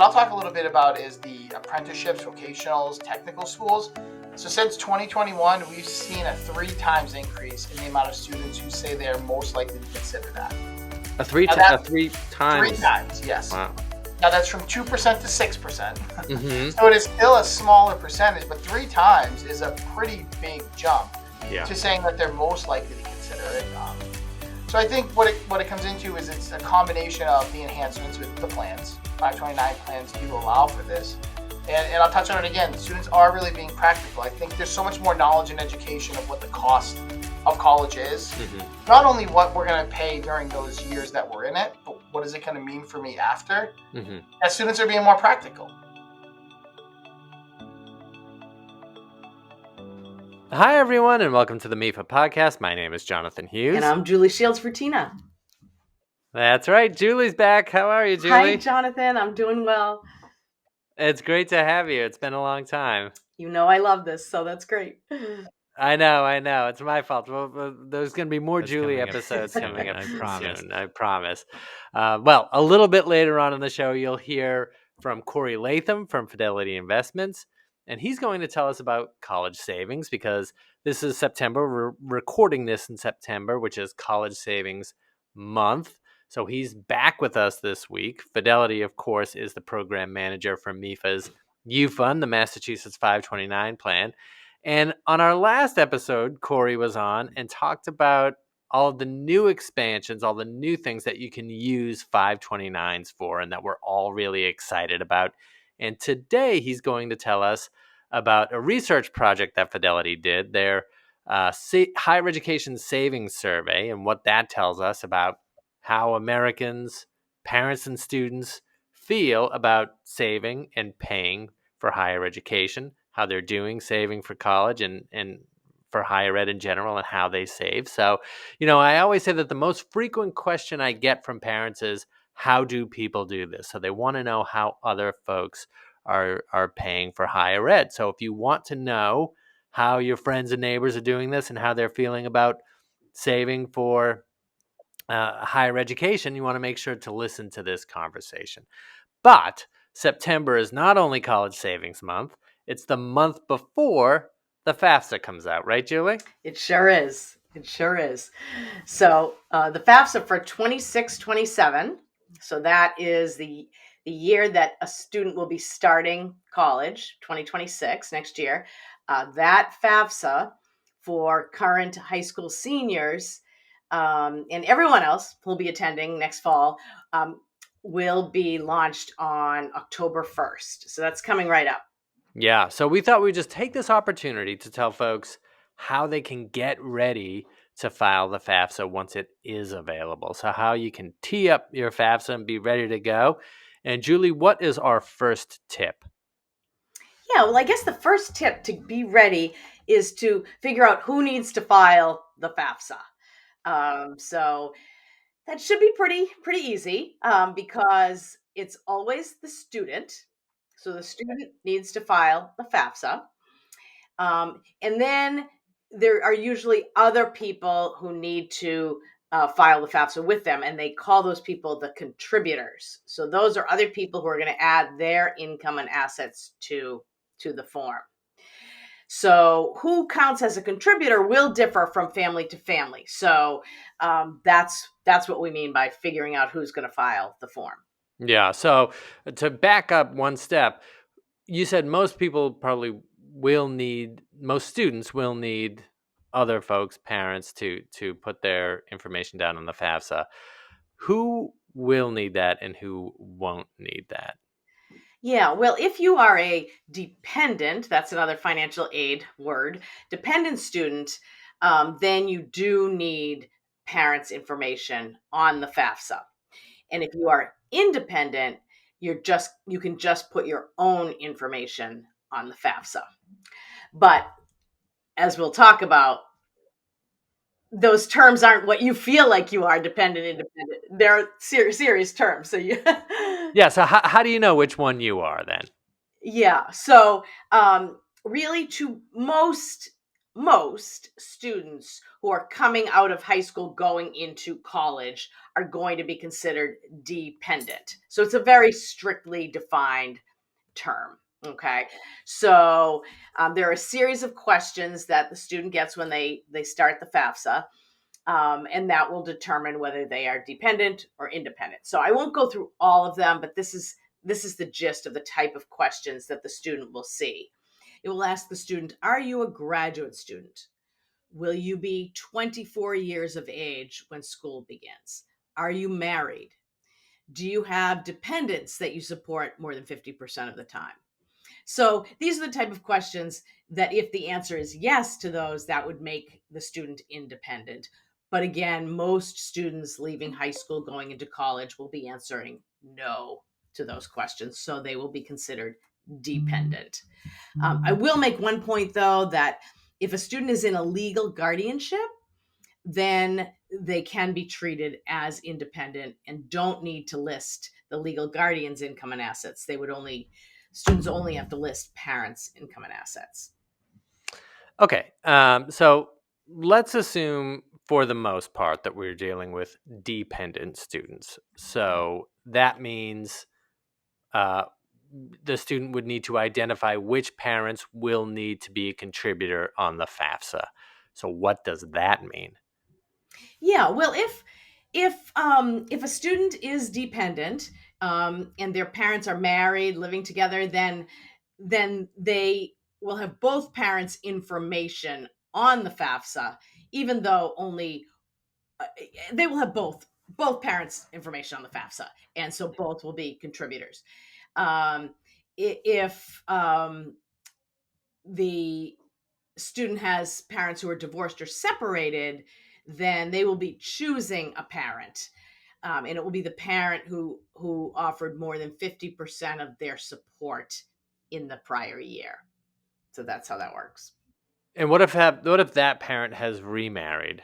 I'll talk a little bit about is the apprenticeships, vocationals, technical schools. So since 2021, we've seen a 3 times increase in the amount of students who say they're most likely to consider that. Three times? 3 times, yes. Wow. Now that's from 2% to 6%. Mm-hmm. So it is still a smaller percentage, but 3 times is a pretty big jump to saying that they're most likely to consider it. So I think what it comes into is it's a combination of the enhancements with the plans. 529 plans do allow for this. And I'll touch on it again. The students are really being practical. I think there's so much more knowledge and education of what the cost of college is. Mm-hmm. Not only what we're going to pay during those years that we're in it, but what is it going to mean for me after? Mm-hmm. As students are being more practical. Hi, everyone, and welcome to the MEFA podcast. My name is Jonathan Hughes. And I'm Julie Shields-Rutyna. That's right. Julie's back. How are you, Julie? Hi, Jonathan. I'm doing well. It's great to have you. It's been a long time. You know I love this, so that's great. I know. It's my fault. Well, there's going to be more Julie episodes coming up soon. I promise. Well, a little bit later on in the show, you'll hear from Cory Latham from Fidelity Investments. And he's going to tell us about college savings because this is September. We're recording this in September, which is College Savings Month. So he's back with us this week. Fidelity, of course, is the program manager for MEFA's U.Fund, the Massachusetts 529 plan. And on our last episode, Cory was on and talked about all of the new expansions, all the new things that you can use 529s for and that we're all really excited about. And today he's going to tell us about a research project that Fidelity did, their higher education savings survey, and what that tells us about how Americans, parents and students feel about saving and paying for higher education, how they're doing saving for college and for higher ed in general, and how they save. So, I always say that the most frequent question I get from parents is, how do people do this? So they want to know how other folks are paying for higher ed. So if you want to know how your friends and neighbors are doing this and how they're feeling about saving for higher education, you want to make sure to listen to this conversation. But September is not only College Savings Month, it's the month before the FAFSA comes out, right, Julie? It sure is. So the FAFSA for 26-27, so that is the year that a student will be starting college, 2026, next year. That FAFSA for current high school seniors and everyone else who will be attending next fall will be launched on October 1st. So that's coming right up. Yeah, so we thought we'd just take this opportunity to tell folks how they can get ready to file the FAFSA once it is available. So how you can tee up your FAFSA and be ready to go. And Julie, what is our first tip? Yeah, well, I guess the first tip to be ready is to figure out who needs to file the FAFSA. So that should be pretty easy because it's always the student. So the student needs to file the FAFSA. And then there are usually other people who need to file the FAFSA with them, and they call those people the contributors. So those are other people who are going to add their income and assets to the form. So who counts as a contributor will differ from family to family. So that's what we mean by figuring out who's going to file the form. Yeah. So to back up one step, you said most students will need other folks, parents, to put their information down on the FAFSA. Who will need that and who won't need that? Yeah, well, if you are a dependent, that's another financial aid word, dependent student, then you do need parents' information on the FAFSA. And if you are independent, you can just put your own information on the FAFSA. But as we'll talk about, those terms aren't what you feel like you are, dependent, independent. They're serious terms. So yeah. So how do you know which one you are then? Yeah. So really, to most most students who are coming out of high school going into college are going to be considered dependent. So it's a very strictly defined term. Okay. So there are a series of questions that the student gets when they start the FAFSA. And that will determine whether they are dependent or independent. So I won't go through all of them, but this is the gist of the type of questions that the student will see. It will ask the student, are you a graduate student? Will you be 24 years of age when school begins? Are you married? Do you have dependents that you support more than 50% of the time? So these are the type of questions that if the answer is yes to those, that would make the student independent. But again, most students leaving high school going into college will be answering no to those questions. So they will be considered dependent. I will make one point, though, that if a student is in a legal guardianship, then they can be treated as independent and don't need to list the legal guardian's income and assets. Students only have to list parents' income and assets. Okay, so let's assume for the most part that we're dealing with dependent students. So that means the student would need to identify which parents will need to be a contributor on the FAFSA. So what does that mean? Yeah, well, if a student is dependent and their parents are married, living together, then they will have both parents' information on the FAFSA, even though only they will have both parents' information on the FAFSA, and so both will be contributors. If the student has parents who are divorced or separated, then they will be choosing a parent. And it will be the parent who offered more than 50% of their support in the prior year. So that's how that works. And what if that parent has remarried?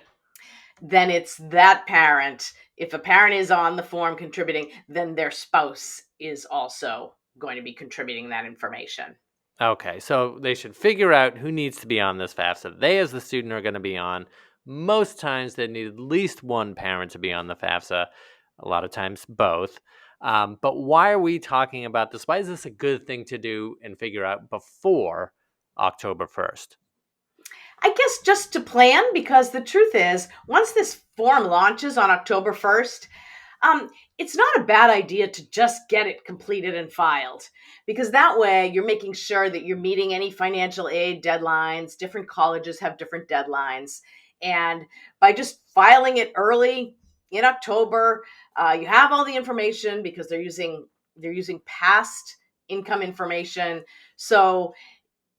Then it's that parent. If a parent is on the form contributing, then their spouse is also going to be contributing that information. Okay, so they should figure out who needs to be on this FAFSA. They, as the student, are going to be on. Most times, they need at least one parent to be on the FAFSA. A lot of times, both. But why are we talking about this? Why is this a good thing to do and figure out before October 1st? I guess just to plan, because the truth is, once this form launches on October 1st, it's not a bad idea to just get it completed and filed, because that way you're making sure that you're meeting any financial aid deadlines. Different colleges have different deadlines. And by just filing it early in October, you have all the information because they're using past income information. So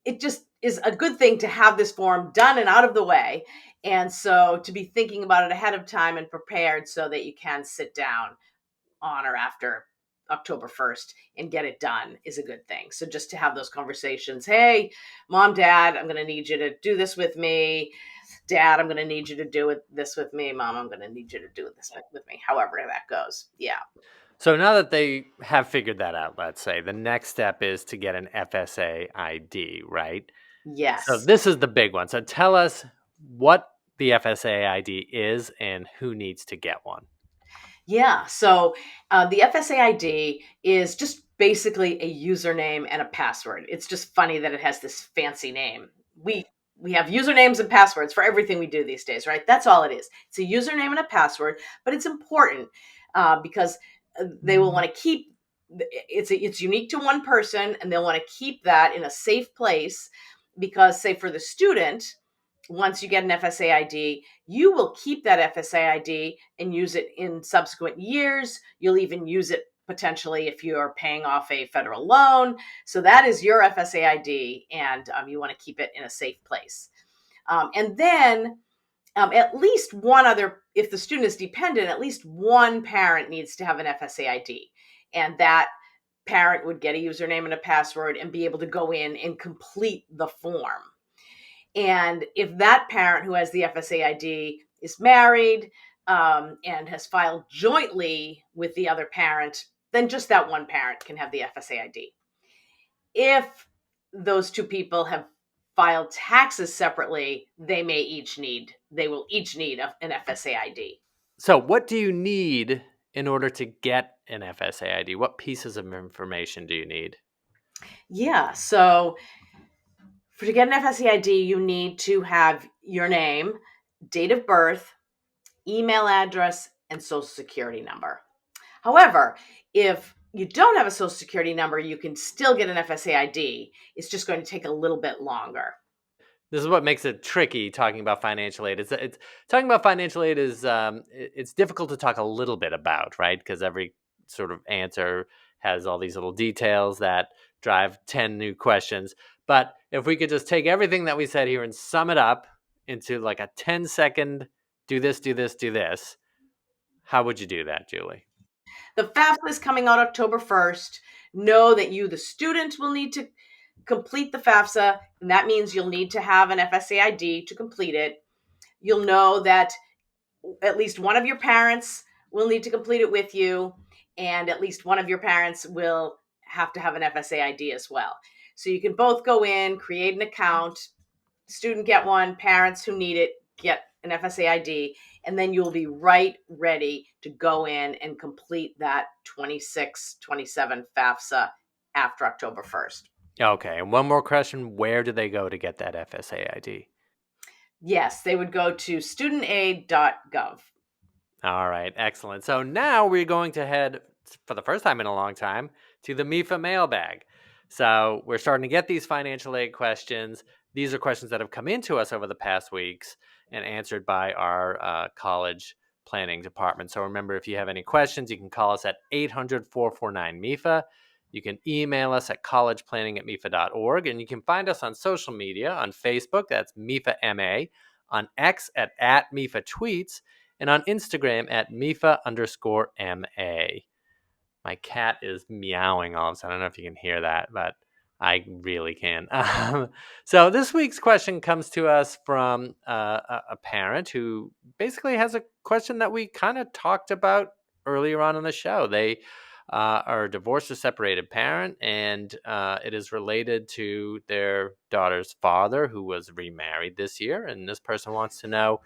it just is a good thing to have this form done and out of the way. And so to be thinking about it ahead of time and prepared so that you can sit down on or after October 1st and get it done is a good thing. So just to have those conversations. Hey, mom, dad, I'm going to need you to do this with me. Dad, I'm going to need you to do this with me. Mom, I'm going to need you to do this with me. However that goes. Yeah. So now that they have figured that out, let's say, the next step is to get an FSA ID, right? Yes. So this is the big one. So tell us what the FSA ID is and who needs to get one. Yeah. So the FSA ID is just basically a username and a password. It's just funny that it has this fancy name. We have usernames and passwords for everything we do these days, right? That's all it is. It's a username and a password, but it's important because they will want to keep it's unique to one person, and they'll want to keep that in a safe place because, say, for the student, once you get an FSA ID, you will keep that FSA ID and use it in subsequent years. You'll even use it potentially if you are paying off a federal loan. So that is your FSA ID, and you want to keep it in a safe place. And then at least one other, if the student is dependent, at least one parent needs to have an FSA ID. And that parent would get a username and a password and be able to go in and complete the form. And if that parent who has the FSA ID is married and has filed jointly with the other parent, then just that one parent can have the FSA ID. If those two people have file taxes separately, they will each need an FSA ID. So what do you need in order to get an FSA ID? What pieces of information do you need? Yeah, so to get an FSA ID, you need to have your name, date of birth, email address, and social security number. However, if you don't have a social security number, you can still get an FSA ID. It's just going to take a little bit longer. This is what makes it tricky talking about financial aid. It's talking about financial aid is it's difficult to talk a little bit about, right? Because every sort of answer has all these little details that drive 10 new questions. But if we could just take everything that we said here and sum it up into like a 10-second do this, do this, do this, how would you do that, Julie? The FAFSA is coming out October 1st. Know that you, the student, will need to complete the FAFSA, and that means you'll need to have an FSA ID to complete it. You'll know that at least one of your parents will need to complete it with you, and at least one of your parents will have to have an FSA ID as well. So you can both go in, create an account, student get one, parents who need it get an FSA ID, and then you'll be right ready to go in and complete that 26-27 FAFSA after October 1st. Okay, and one more question. Where do they go to get that FSA ID? Yes, they would go to studentaid.gov. All right, excellent. So now we're going to head, for the first time in a long time, to the MEFA Mailbag. So we're starting to get these financial aid questions. These are questions that have come into us over the past weeks and answered by our college planning department. So remember, if you have any questions, you can call us at 800-449-MEFA. You can email us at collegeplanning@mefa.org, and you can find us on social media, on Facebook, that's MEFA MA, on X at MEFA Tweets, and on Instagram at MEFA_MA. My cat is meowing all of a sudden. I don't know if you can hear that, but I really can. So this week's question comes to us from a parent who basically has a question that we kind of talked about earlier on in the show. They are a divorced or separated parent, and it is related to their daughter's father, who was remarried this year. And this person wants to know,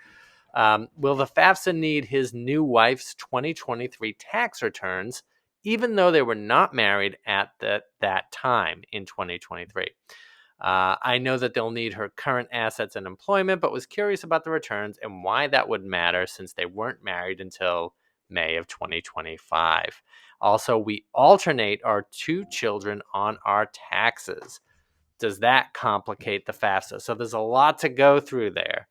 will the FAFSA need his new wife's 2023 tax returns, even though they were not married at that time in 2023? I know that they'll need her current assets and employment, but was curious about the returns and why that would matter since they weren't married until May of 2025. Also, we alternate our two children on our taxes. Does that complicate the FAFSA? So there's a lot to go through there.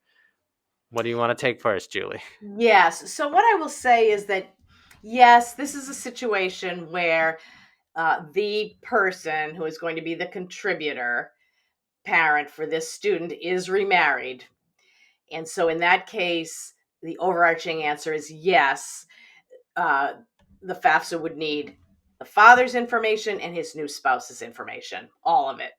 What do you want to take first, Julie? Yes. So what I will say is that, yes, this is a situation where the person who is going to be the contributor parent for this student is remarried. And so in that case, the overarching answer is yes. The FAFSA would need the father's information and his new spouse's information, all of it.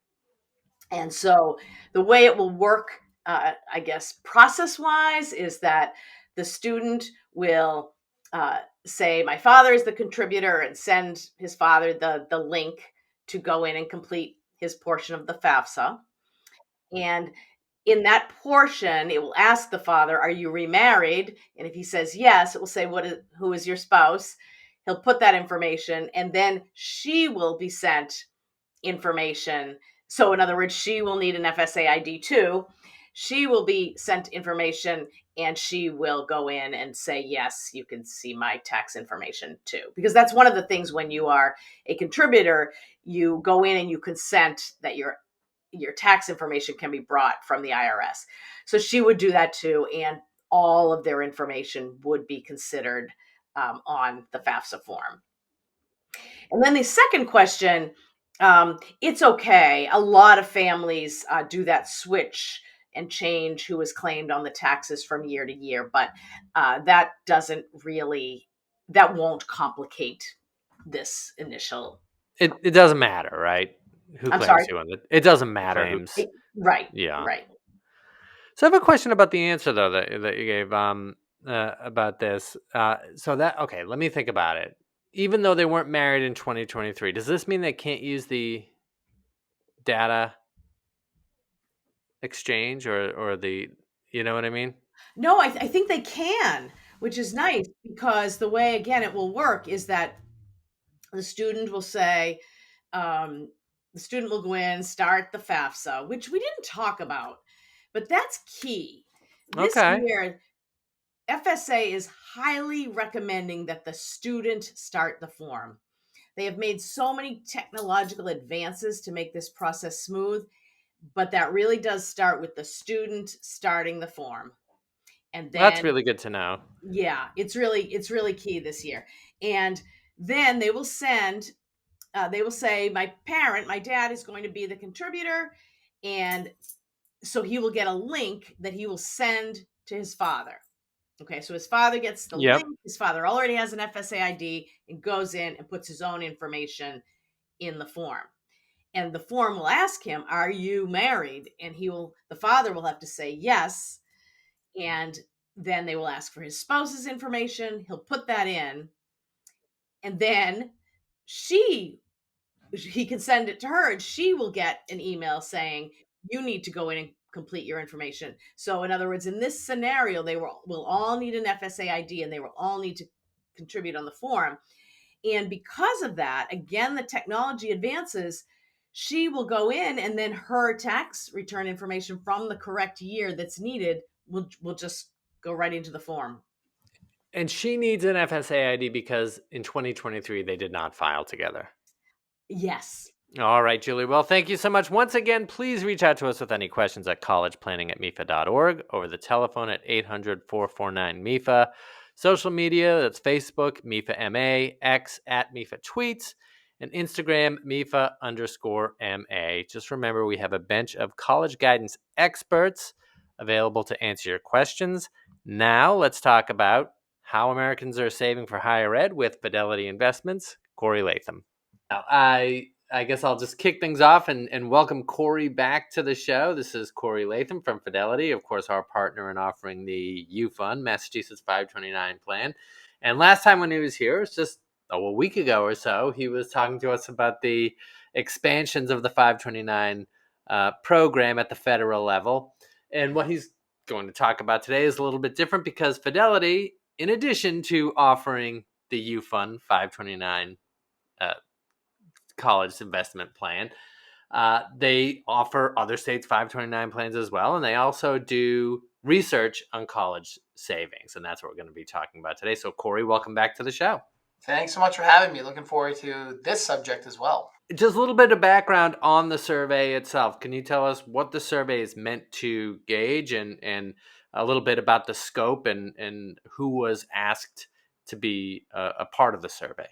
And so the way it will work, I guess, process-wise, is that the student will say, my father is the contributor, and send his father the link to go in and complete his portion of the FAFSA. And in that portion, it will ask the father, are you remarried? And if he says yes, it will say, who is your spouse? He'll put that information, and then she will be sent information. So in other words, she will need an FSA ID too. She will be sent information, and she will go in and say, yes, you can see my tax information too. Because that's one of the things when you are a contributor, you go in and you consent that your tax information can be brought from the IRS. So she would do that too, and all of their information would be considered on the FAFSA form. And then the second question, it's okay. A lot of families do that switch and change who is claimed on the taxes from year to year, but that won't complicate this initial. It doesn't matter, right? Who I'm claims sorry? who on it? It doesn't matter. Right. Yeah. Right. So I have a question about the answer though that you gave about this. Okay, let me think about it. Even though they weren't married in 2023, does this mean they can't use the data exchange or the, you know what I mean? No, I think they can, which is nice, because the way, again, it will work is that the student will say, the student will go in, start the FAFSA, which we didn't talk about, but that's key. This Okay. year, FSA is highly recommending that the student start the form. They have made so many technological advances to make this process smooth, but that really does start with the student starting the form. And then That's really good to know. yeah, it's really key this year. And then they will say, my dad is going to be the contributor, and so he will get a link that he will send to his father. Okay, so his father gets the Yep. link. His father already has an FSA ID and goes in and puts his own information in the form. And the form will ask him, "Are you married?" And the father will have to say yes. And then they will ask for his spouse's information. He'll put that in, and then he can send it to her, and she will get an email saying, you need to go in and complete your information. So in other words, in this scenario, they will all need an FSA ID, and they will all need to contribute on the form. And because of that, again, the technology advances. She will go in, and then her tax return information from the correct year that's needed will just go right into the form. And she needs an FSA ID because in 2023 they did not file together. Yes. All right, Julie. Well, thank you so much. Once again, please reach out to us with any questions at collegeplanning@mefa.org, over the telephone at 800-449-MEFA. Social media, that's Facebook, MEFA MA, X at MEFA Tweets, and Instagram, MEFA_MA. Just remember, we have a bench of college guidance experts available to answer your questions. Now, let's talk about how Americans are saving for higher ed with Fidelity Investments. Cory Latham. I guess I'll just kick things off and welcome Cory back to the show. This is Cory Latham from Fidelity, of course, our partner in offering the U.Fund, Massachusetts 529 plan. And last time when he was here, it was just a week ago or so, he was talking to us about the expansions of the 529 program at the federal level. And what he's going to talk about today is a little bit different, because Fidelity, in addition to offering the U.Fund 529 college investment plan, they offer other states 529 plans as well, and they also do research on college savings, and that's what we're going to be talking about today. So, Cory, welcome back to the show. Thanks so much for having me. Looking forward to this subject as well. Just a little bit of background on the survey itself. Can you tell us what the survey is meant to gauge, and a little bit about the scope and who was asked to be a part of the survey?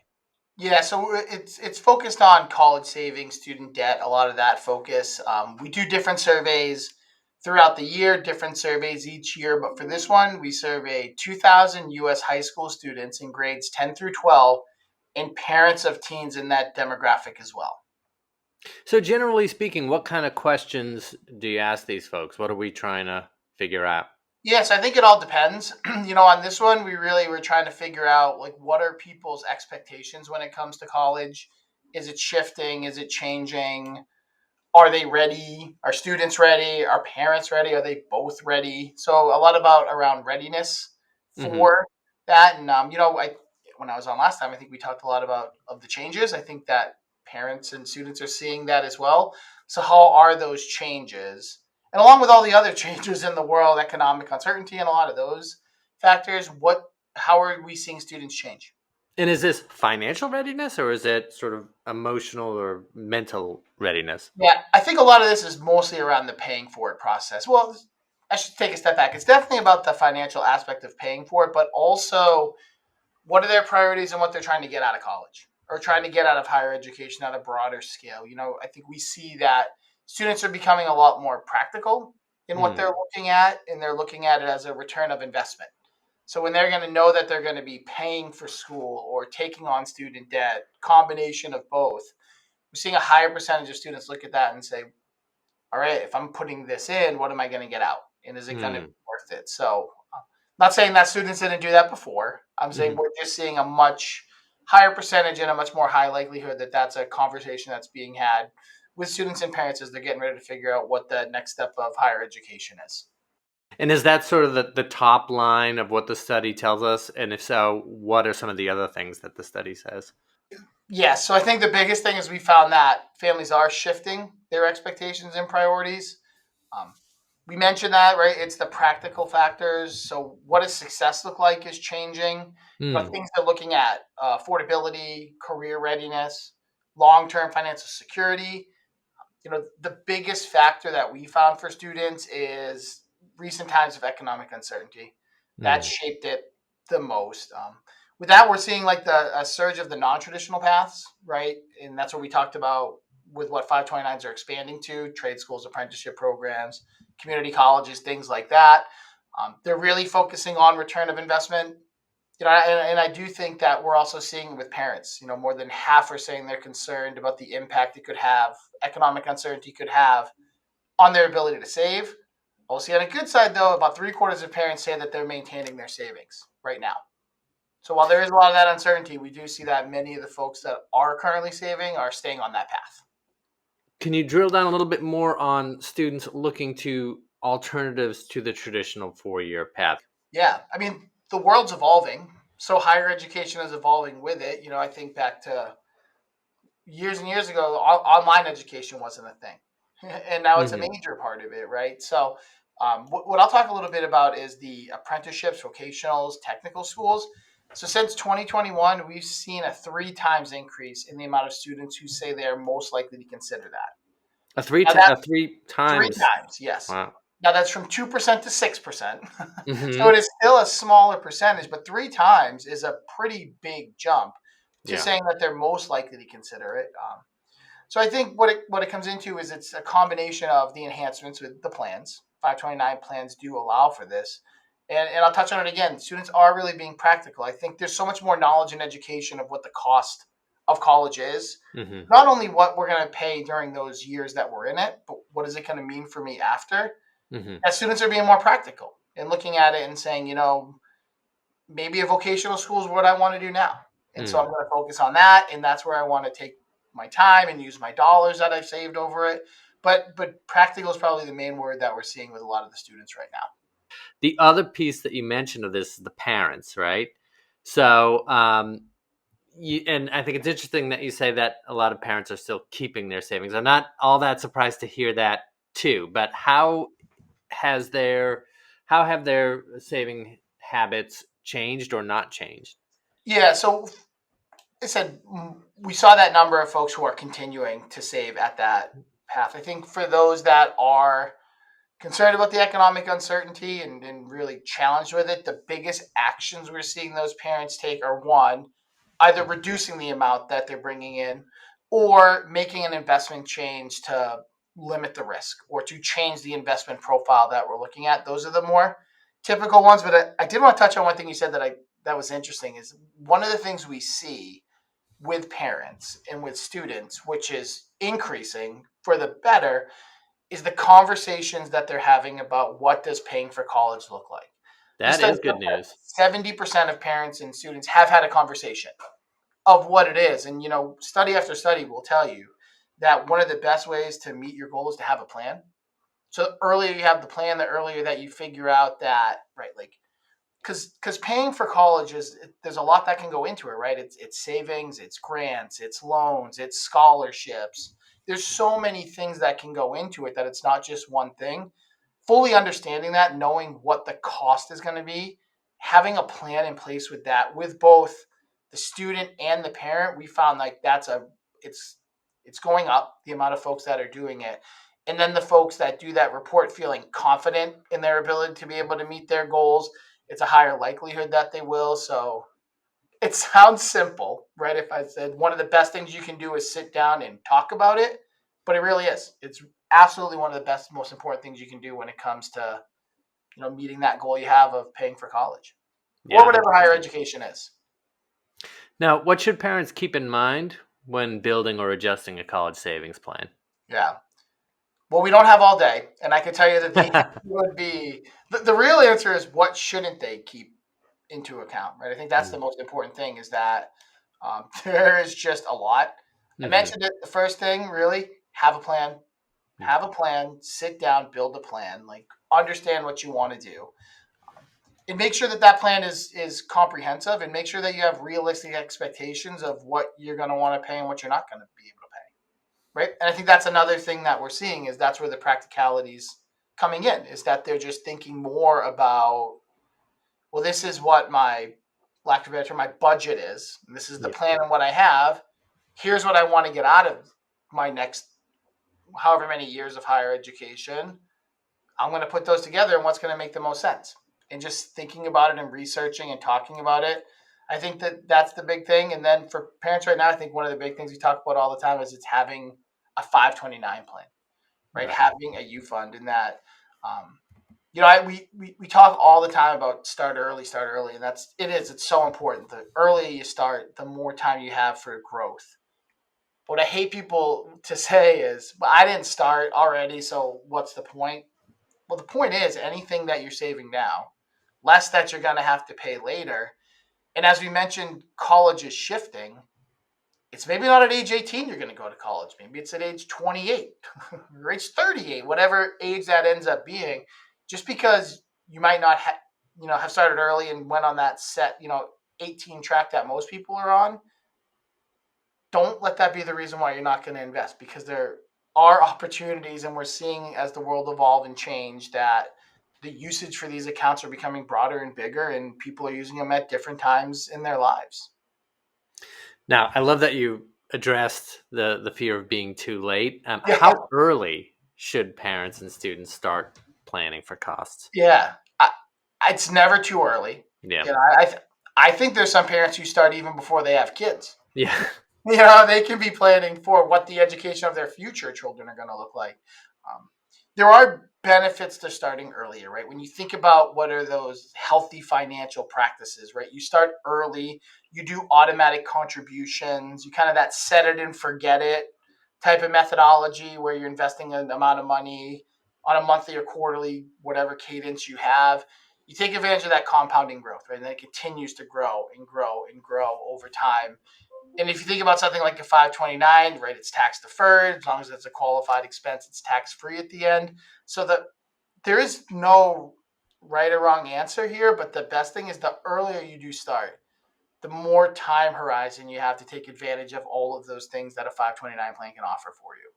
Yeah, so it's focused on college savings, student debt, a lot of that focus. We do different surveys throughout the year, different surveys each year, but for this one, we surveyed 2,000 U.S. high school students in grades 10 through 12 and parents of teens in that demographic as well. So generally speaking, what kind of questions do you ask these folks? What are we trying to figure out? Yes, I think it all depends. On this one, we really were trying to figure out, like, what are people's expectations when it comes to college? Is it shifting? Is it changing? Are they ready? Are students ready? Are parents ready? Are they both ready? So a lot around readiness for that. And, when I was on last time, I think we talked a lot about of the changes. I think that parents and students are seeing that as well. So how are those changes? And along with all the other changes in the world, economic uncertainty and a lot of those factors, how are we seeing students change? And is this financial readiness, or is it sort of emotional or mental readiness? Yeah, I think a lot of this is mostly around the paying for it process. Well, I should take a step back. It's definitely about the financial aspect of paying for it, but also what are their priorities and what they're trying to get out of college or trying to get out of higher education on a broader scale. I think we see that students are becoming a lot more practical in what they're looking at, and they're looking at it as a return of investment. So when they're going to know that they're going to be paying for school or taking on student debt, combination of both, we're seeing a higher percentage of students look at that and say, all right, if I'm putting this in, what am I going to get out? And is it going to be worth it? So not saying that students didn't do that before. I'm saying we're just seeing a much higher percentage and a much more high likelihood that that's a conversation that's being had with students and parents as they're getting ready to figure out what the next step of higher education is. And is that sort of the top line of what the study tells us? And if so, what are some of the other things that the study says? Yes. So I think the biggest thing is we found that families are shifting their expectations and priorities. Um, we mentioned that, right? It's the practical factors. So what does success look like is changing. Things they're looking at, affordability, career readiness, long-term financial security. The biggest factor that we found for students is recent times of economic uncertainty. That shaped it the most. With that, we're seeing like a surge of the non-traditional paths, right? And that's what we talked about with what 529s are expanding to: trade schools, apprenticeship programs, community colleges, things like that. They're really focusing on return of investment. And I do think that we're also seeing with parents, more than half are saying they're concerned about the impact it could have, economic uncertainty could have on their ability to save. We'll see on a good side, though, about 3/4 of parents say that they're maintaining their savings right now. So while there is a lot of that uncertainty, we do see that many of the folks that are currently saving are staying on that path. Can you drill down a little bit more on students looking to alternatives to the traditional 4-year path? Yeah. I mean, the world's evolving, so higher education is evolving with it. I think back to years and years ago, online education wasn't a thing. And now it's a major part of it, right? So what I'll talk a little bit about is the apprenticeships, vocationals, technical schools. So since 2021, we've seen a 3 times increase in the amount of students who say they are most likely to consider that. A three times? 3 times, yes. Wow. Now that's from 2% to 6%. Mm-hmm. So it is still a smaller percentage, but 3 times is a pretty big jump to saying that they're most likely to consider it. So I think what it comes into is it's a combination of the enhancements with the plans. 529 plans do allow for this. And I'll touch on it again. Students are really being practical. I think there's so much more knowledge and education of what the cost of college is. Not only what we're going to pay during those years that we're in it, but what is it going to mean for me after? As students are being more practical and looking at it and saying, maybe a vocational school is what I want to do now. And so I'm going to focus on that. And that's where I want to take my time and use my dollars that I've saved over it. But practical is probably the main word that we're seeing with a lot of the students right now. The other piece that you mentioned of this is the parents, right? So, and I think it's interesting that you say that a lot of parents are still keeping their savings. I'm not all that surprised to hear that too, but how have their saving habits changed or not changed? Yeah, so I said we saw that number of folks who are continuing to save at that path. I think for those that are concerned about the economic uncertainty and really challenged with it, the biggest actions we're seeing those parents take are, one, either reducing the amount that they're bringing in or making an investment change to limit the risk or to change the investment profile that we're looking at. Those are the more typical ones. But I did want to touch on one thing you said that was interesting is one of the things we see with parents and with students, which is increasing for the better, is the conversations that they're having about what does paying for college look like. That is good news. 70% of parents and students have had a conversation of what it is. And, study after study will tell you that one of the best ways to meet your goal is to have a plan. So the earlier you have the plan, the earlier that you figure out that, right, like, because paying for college there's a lot that can go into it, right? It's savings, it's grants, it's loans, it's scholarships. There's so many things that can go into it that it's not just one thing. Fully understanding that, knowing what the cost is going to be, having a plan in place with that, with both the student and the parent, we found like it's going up, the amount of folks that are doing it. And then the folks that do that report feeling confident in their ability to be able to meet their goals, it's a higher likelihood that they will. So it sounds simple, right? If I said one of the best things you can do is sit down and talk about it, but it really is. It's absolutely one of the best, most important things you can do when it comes to, meeting that goal you have of paying for college or whatever 100%. higher education is. Now, what should parents keep in mind when building or adjusting a college savings plan? Yeah. Well, we don't have all day, and I can tell you that the answer would be the real answer is what shouldn't they keep into account, right? I think that's the most important thing is that there is just a lot. I mentioned it. The first thing really have a plan. Have a plan, sit down, build a plan, like understand what you want to do. And make sure that that plan is comprehensive, and make sure that you have realistic expectations of what you're going to want to pay and what you're not going to be able to pay. Right? And I think that's another thing that we're seeing is that's where the practicalities coming in, is that they're just thinking more about, well, this is what my, lack of a better term, my budget is. And this is the plan and what I have. Here's what I want to get out of my next however many years of higher education. I'm going to put those together and what's going to make the most sense. And just thinking about it and researching and talking about it. I think that that's the big thing. And then for parents right now, I think one of the big things we talk about all the time is it's having a 529 plan, right? Having a U-Fund, and that, we talk all the time about start early, and it's so important. The earlier you start, the more time you have for growth. What I hate people to say is, well, I didn't start already, so what's the point? Well, the point is anything that you're saving now, less that you're going to have to pay later. And as we mentioned, college is shifting. It's maybe not at age 18 you're going to go to college. Maybe it's at age 28 or age 38, whatever age that ends up being. Just because you might not have started early and went on that set, 18 track that most people are on, don't let that be the reason why you're not going to invest, because there are opportunities, and we're seeing as the world evolve and change that the usage for these accounts are becoming broader and bigger, and people are using them at different times in their lives. Now, I love that you addressed the fear of being too late. How early should parents and students start planning for costs? Yeah, it's never too early. Yeah, I think there's some parents who start even before they have kids. Yeah. They can be planning for what the education of their future children are going to look like. There are benefits to starting earlier, right? When you think about what are those healthy financial practices, right? You start early, you do automatic contributions, you kind of that set it and forget it type of methodology where you're investing an amount of money on a monthly or quarterly, whatever cadence you have. You take advantage of that compounding growth, right? And then it continues to grow and grow and grow over time. And if you think about something like a 529, right, it's tax deferred. As long as it's a qualified expense, it's tax free at the end. So there is no right or wrong answer here, but the best thing is the earlier you do start, the more time horizon you have to take advantage of all of those things that a 529 plan can offer for you.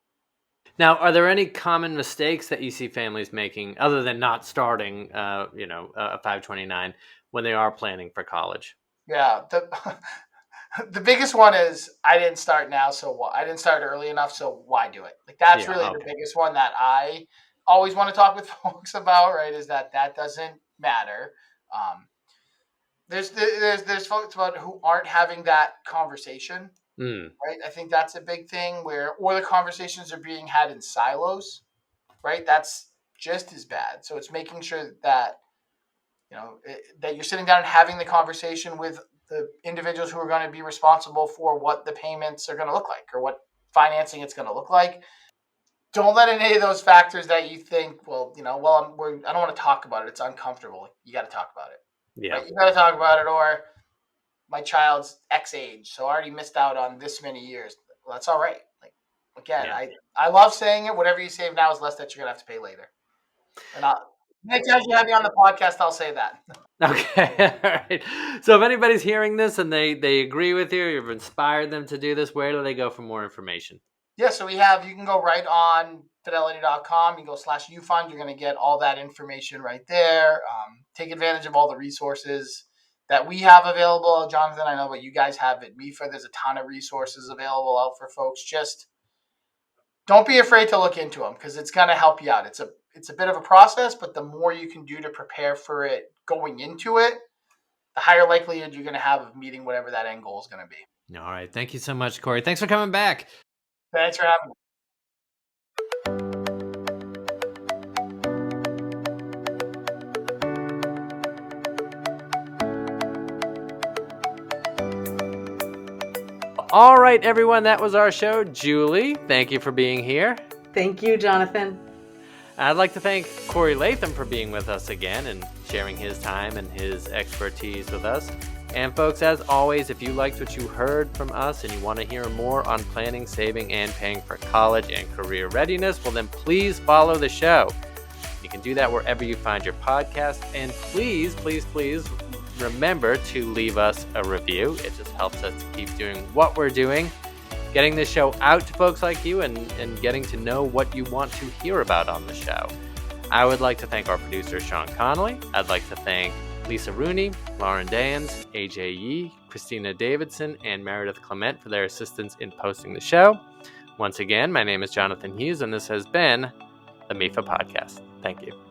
Now, are there any common mistakes that you see families making other than not starting, a 529 when they are planning for college? Yeah. The biggest one is I didn't start now, so I didn't start early enough, so why do it? Like that's the biggest one that I always want to talk with folks about, right? Is that doesn't matter. There's folks about who aren't having that conversation, right? I think that's a big thing or the conversations are being had in silos, right? That's just as bad. So it's making sure that that you're sitting down and having the conversation with the individuals who are going to be responsible for what the payments are going to look like or what financing it's going to look like. Don't let any of those factors that you think, I don't want to talk about it. It's uncomfortable. You got to talk about it. Yeah. Right? You got to talk about it. Or my child's X age, so I already missed out on this many years. Well, that's all right. Like, again, I love saying it. Whatever you save now is less that you're going to have to pay later. And next time you have me on the podcast, I'll say that. Okay. All right. So if anybody's hearing this and they agree with you, you've inspired them to do this, where do they go for more information? Yeah, so you can go right on fidelity.com. You go /U-Fund. You're going to get all that information right there. Take advantage of all the resources that we have available. Jonathan, I know what you guys have at MEFA. There's a ton of resources available out for folks. Just don't be afraid to look into them because it's going to help you out. It's a bit of a process, but the more you can do to prepare for it going into it, the higher likelihood you're going to have of meeting whatever that end goal is going to be. All right. Thank you so much, Cory. Thanks for coming back. Thanks for having me. All right, everyone. That was our show. Julie, thank you for being here. Thank you, Jonathan. I'd like to thank Cory Latham for being with us again and sharing his time and his expertise with us. And folks, as always, if you liked what you heard from us and you want to hear more on planning, saving, and paying for college and career readiness, well then please follow the show. You can do that wherever you find your podcast. And please, please, please remember to leave us a review. It just helps us to keep doing what we're doing, getting this show out to folks like you and getting to know what you want to hear about on the show. I would like to thank our producer, Sean Connolly. I'd like to thank Lisa Rooney, Lauren Dayans, AJ Yee, Christina Davidson, and Meredith Clement for their assistance in posting the show. Once again, my name is Jonathan Hughes, and this has been the MEFA Podcast. Thank you.